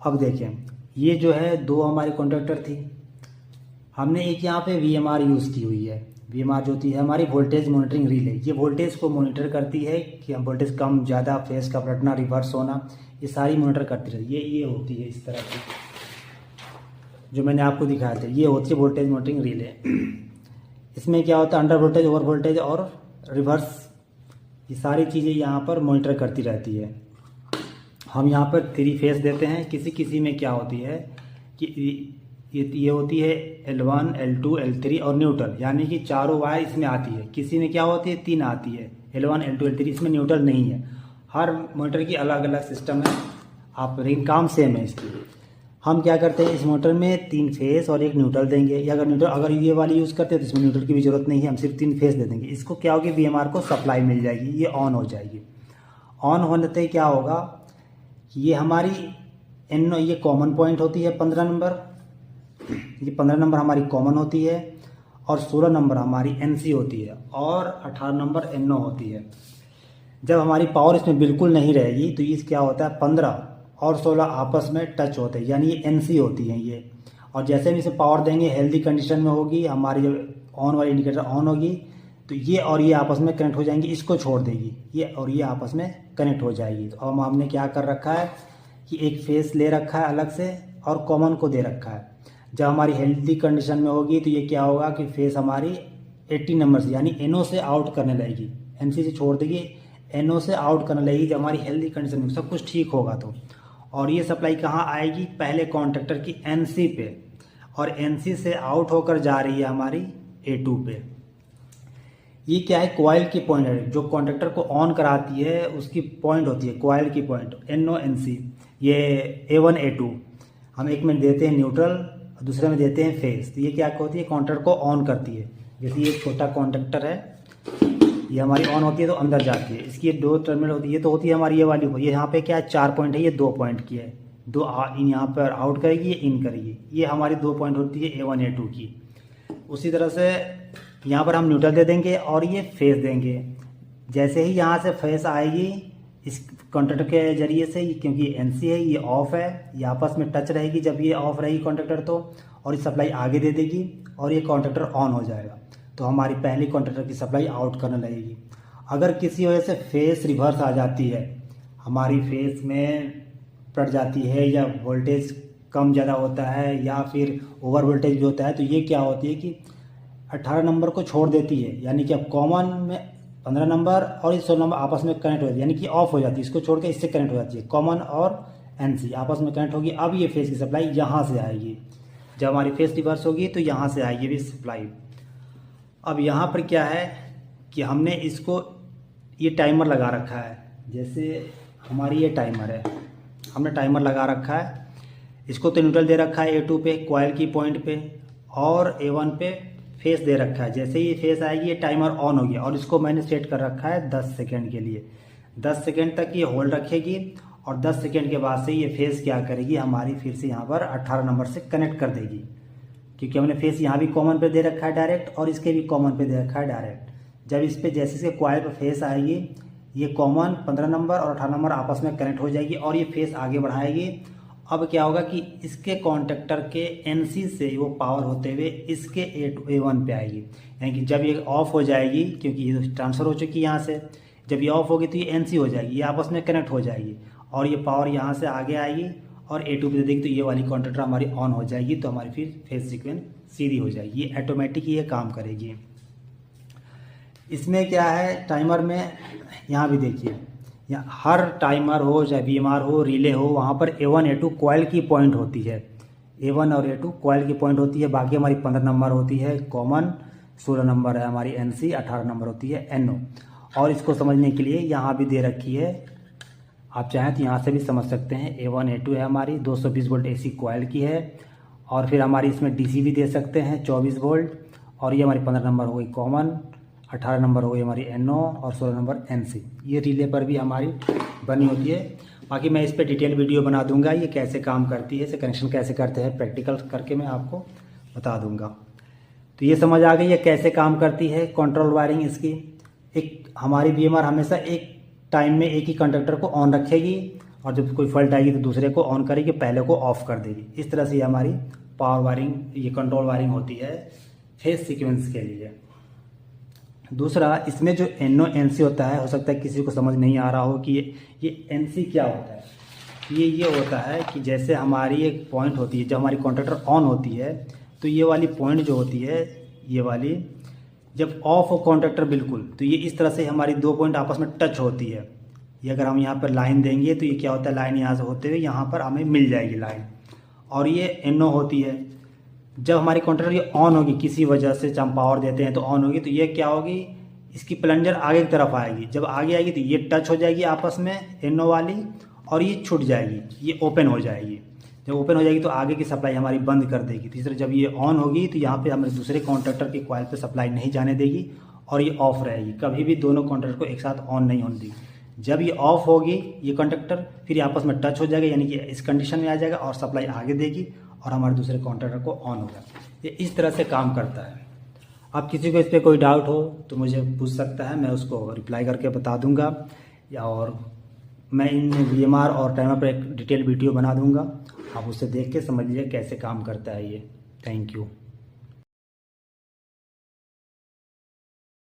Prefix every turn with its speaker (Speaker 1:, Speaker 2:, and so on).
Speaker 1: अब देखें, ये जो है दो हमारी कॉन्ट्रैक्टर थी, हमने एक यहाँ पे VMR यूज़ की हुई है। VMR जो होती है हमारी वोल्टेज मॉनिटरिंग रिले, ये वोल्टेज को मॉनिटर करती है कि हम वोल्टेज कम ज़्यादा, फेस का पलटना, रिवर्स होना, ये सारी मॉनिटर करती रहती है। ये होती है इस तरह की, जो मैंने आपको दिखाया था, ये होती है वोल्टेज मॉनिटरिंग रिले। इसमें क्या होता है, अंडर वोल्टेज, ओवर वोल्टेज और रिवर्स, ये सारी चीज़ें यहाँ पर मॉनिटर करती रहती है। हम यहाँ पर 3 फेस देते हैं। किसी किसी में क्या होती है कि ये होती है L1, L2, L3 और न्यूट्रल, यानी कि चारों वायर इसमें आती है। किसी में क्या होती है, 3 आती है, L1, L2, L3, इसमें न्यूट्रल नहीं है। हर मोटर की अलग अलग सिस्टम है, आप लेकिन काम सेम है इसकी। हम क्या करते हैं, इस मोटर में 3 फेस और 1 न्यूट्रल देंगे, या अगर ये वाली यूज़ करते हैं तो इसमें न्यूट्रल की भी ज़रूरत नहीं है, हम सिर्फ 3 फेस दे देंगे। इसको क्या होगी, VMR को सप्लाई मिल जाएगी, ये ऑन हो जाएगी। ऑन होने से क्या होगा कि ये हमारी ये कॉमन पॉइंट होती है 15 नंबर, ये 15 नंबर हमारी कॉमन होती है, और 16 नंबर हमारी NC होती है, और 18 नंबर NO होती है। जब हमारी पावर इसमें बिल्कुल नहीं रहेगी तो ये क्या होता है, 15 और 16 आपस में टच होते हैं, यानी ये NC होती हैं ये। और जैसे हम इसे पावर देंगे, हेल्दी कंडीशन में होगी, हमारी जब ऑन वाली इंडिकेटर ऑन होगी तो ये और ये आपस में कनेक्ट हो जाएंगी, इसको छोड़ देगी, ये और ये आपस में कनेक्ट हो जाएगी। तो अब हमने क्या कर रखा है कि एक फेस ले रखा है अलग से और कॉमन को दे रखा है। जब हमारी हेल्दी कंडीशन में होगी तो ये क्या होगा कि फेस हमारी 80 नंबर से, यानी NO से आउट करने लगेगी, NC से छोड़ देगी, NO से आउट करने लगेगी जब हमारी हेल्दी कंडीशन में सब कुछ ठीक होगा तो। और ये सप्लाई कहाँ आएगी, पहले कॉन्ट्रैक्टर की NC पे, और NC से आउट होकर जा रही है हमारी A2 पे। ये क्या है, कॉइल की पॉइंट है, जो कॉन्ट्रैक्टर को ऑन कराती है उसकी पॉइंट होती है, कॉइल की पॉइंट NO NC। ये A1 A2 हम एक में देते हैं न्यूट्रल, दूसरे में देते हैं फेस। तो ये क्या होती है, कॉन्ट्रैक्टर को ऑन करती है। जैसे ये छोटा कॉन्ट्रैक्टर है, ये हमारी ऑन होती है तो अंदर जाती है, इसकी ये 2 टर्मिनल होती है। ये तो होती है हमारी ये वाली, ये यहाँ पे क्या है 4 पॉइंट है, ये 2 पॉइंट की है, 2 इन यहाँ पर आउट करेगी, ये इन करेगी, ये हमारी 2 पॉइंट होती है A1 A2 की। उसी तरह से यहाँ पर हम न्यूट्रल दे देंगे और ये फेस देंगे। जैसे ही यहाँ से फेस आएगी इस कॉन्ट्रैक्टर के जरिए से, क्योंकि NC है, ये ऑफ है, ये आपस में टच रहेगी, जब ये ऑफ रहेगी कॉन्ट्रैक्टर तो, और ये सप्लाई आगे दे देगी और ये कॉन्ट्रैक्टर ऑन हो जाएगा, तो हमारी पहली कॉन्ट्रैक्टर की सप्लाई आउट करने लगेगी। अगर किसी वजह से फेस रिवर्स आ जाती है, हमारी फेस में पड़ जाती है, या वोल्टेज कम ज़्यादा होता है, या फिर ओवर वोल्टेज भी होता है, तो ये क्या होती है कि 18 नंबर को छोड़ देती है, यानी कि अब कॉमन में 15 नंबर और 16 नंबर आपस में कनेक्ट हो जाती है, यानी कि ऑफ हो जाती है, इसको छोड़ के इससे कनेक्ट हो जाती है, कॉमन और NC आपस में कनेक्ट होगी। अब ये फेस की सप्लाई यहाँ से आएगी, जब हमारी फेस रिवर्स होगी तो यहाँ से आएगी भी सप्लाई। अब यहाँ पर क्या है कि हमने इसको ये टाइमर लगा रखा है, जैसे हमारी ये टाइमर है, हमने टाइमर लगा रखा है, इसको तो न्यूट्रल दे रखा है A2 पे कॉइल की पॉइंट पे, और A1 पे फेस दे रखा है। जैसे ही फेस आएगी ये टाइमर ऑन हो गया, और इसको मैंने सेट कर रखा है 10 सेकेंड के लिए। 10 सेकेंड तक ये होल्ड रखेगी, और 10 सेकेंड के बाद से ये फेस क्या करेगी, हमारी फिर से यहाँ पर 18 नंबर से कनेक्ट कर देगी, क्योंकि हमने फेस यहाँ भी कॉमन पे दे रखा है डायरेक्ट, और इसके भी कॉमन पे दे रखा है डायरेक्ट। जब इस पर जैसे इसके कॉइल पर फेस आएगी, ये कॉमन 15 नंबर और 18 नंबर आपस में कनेक्ट हो जाएगी, और ये फेस आगे बढ़ाएगी। अब क्या होगा कि इसके कॉन्ट्रैक्टर के NC से वो पावर होते हुए इसके A1 पे आएगी, यानी कि जब ये ऑफ हो जाएगी, क्योंकि ये ट्रांसफ़र हो चुकी है यहाँ से, जब ये ऑफ होगी तो ये NC हो जाएगी, ये आपस में कनेक्ट हो जाएगी, और ये पावर यहाँ से आगे आएगी और A2 पे दे देगी, तो ये वाली कॉन्ट्रैक्टर हमारी ऑन हो जाएगी, तो हमारी फिर फेस सीक्वेंस सीधी हो जाएगी, ये ऑटोमेटिक ये काम करेगी। इसमें क्या है, टाइमर में यहाँ भी देखिए, या हर टाइमर हो चाहे VMR हो, रिले हो, वहाँ पर A1 A2 कॉइल की पॉइंट होती है, A1 और A2 कॉइल की पॉइंट होती है। बाकी हमारी 15 नंबर होती है कॉमन, 16 नंबर है हमारी NC, 18 नंबर होती है NO। और इसको समझने के लिए यहाँ भी दे रखी है, आप चाहें तो यहाँ से भी समझ सकते हैं। A1 A2 है हमारी 220 वोल्ट AC कॉइल की है, और फिर हमारी इसमें DC भी दे सकते हैं 24 वोल्ट, और ये हमारी 15 नंबर हो गई कॉमन, 18 नंबर हो गई हमारी NO, और 16 नंबर NC। ये रिले पर भी हमारी बनी होती है। बाकी मैं इस पर डिटेल वीडियो बना दूंगा, ये कैसे काम करती है, इसे कनेक्शन कैसे करते हैं, प्रैक्टिकल करके मैं आपको बता दूंगा। तो ये समझ आ गई है कैसे काम करती है कंट्रोल वायरिंग इसकी। एक हमारी VMR हमेशा एक टाइम में एक ही कंडक्टर को ऑन रखेगी, और जब कोई फॉल्ट आएगी तो दूसरे को ऑन करेगी, पहले को ऑफ कर देगी। इस तरह से ये हमारी पावर वायरिंग, ये कंट्रोल वायरिंग होती है फेज सीक्वेंस के लिए। दूसरा, इसमें जो NO NC होता है, हो सकता है किसी को समझ नहीं आ रहा हो कि ये NC क्या होता है। ये होता है कि जैसे हमारी एक पॉइंट होती है, जब हमारी कॉन्टैक्टर ऑन होती है तो ये वाली पॉइंट जो होती है, ये वाली जब ऑफ हो कॉन्टैक्टर बिल्कुल, तो ये इस तरह से हमारी दो पॉइंट आपस में टच होती है। ये अगर हम यहाँ पर लाइन देंगे तो ये क्या होता है, लाइन यहाँ से होते हुए यहाँ पर हमें मिल जाएगी लाइन, और ये NO होती है। जब हमारी कॉन्टैक्टर ये ऑन होगी, किसी वजह से हम पावर देते हैं तो ऑन होगी, तो ये क्या होगी, इसकी प्लंजर आगे की तरफ आएगी। जब आगे आएगी तो ये टच हो जाएगी आपस में NO वाली, और ये छूट जाएगी, ये ओपन हो जाएगी। जब ओपन हो जाएगी तो आगे की सप्लाई हमारी बंद कर देगी। तीसरा, जब ये ऑन होगी तो यहाँ पे हमारे दूसरे कॉन्टैक्टर की कॉइल पे सप्लाई नहीं जाने देगी और ये ऑफ रहेगी। कभी भी दोनों कॉन्टैक्टर को एक साथ ऑन नहीं होने देगी। जब ये ऑफ होगी ये कॉन्टैक्टर, फिर ये आपस में टच हो जाएगा, यानी कि इस कंडीशन में आ जाएगा और सप्लाई आगे देगी और हमारे दूसरे कॉन्टैक्टर को ऑन होगा। ये इस तरह से काम करता है। अब किसी को इस पर कोई डाउट हो तो मुझे पूछ सकता है, मैं उसको रिप्लाई करके बता दूंगा, या और मैं इन VMR और टाइमर पर एक डिटेल वीडियो बना दूंगा, आप उसे देख के समझ लीजिए कैसे काम करता है ये। Thank you.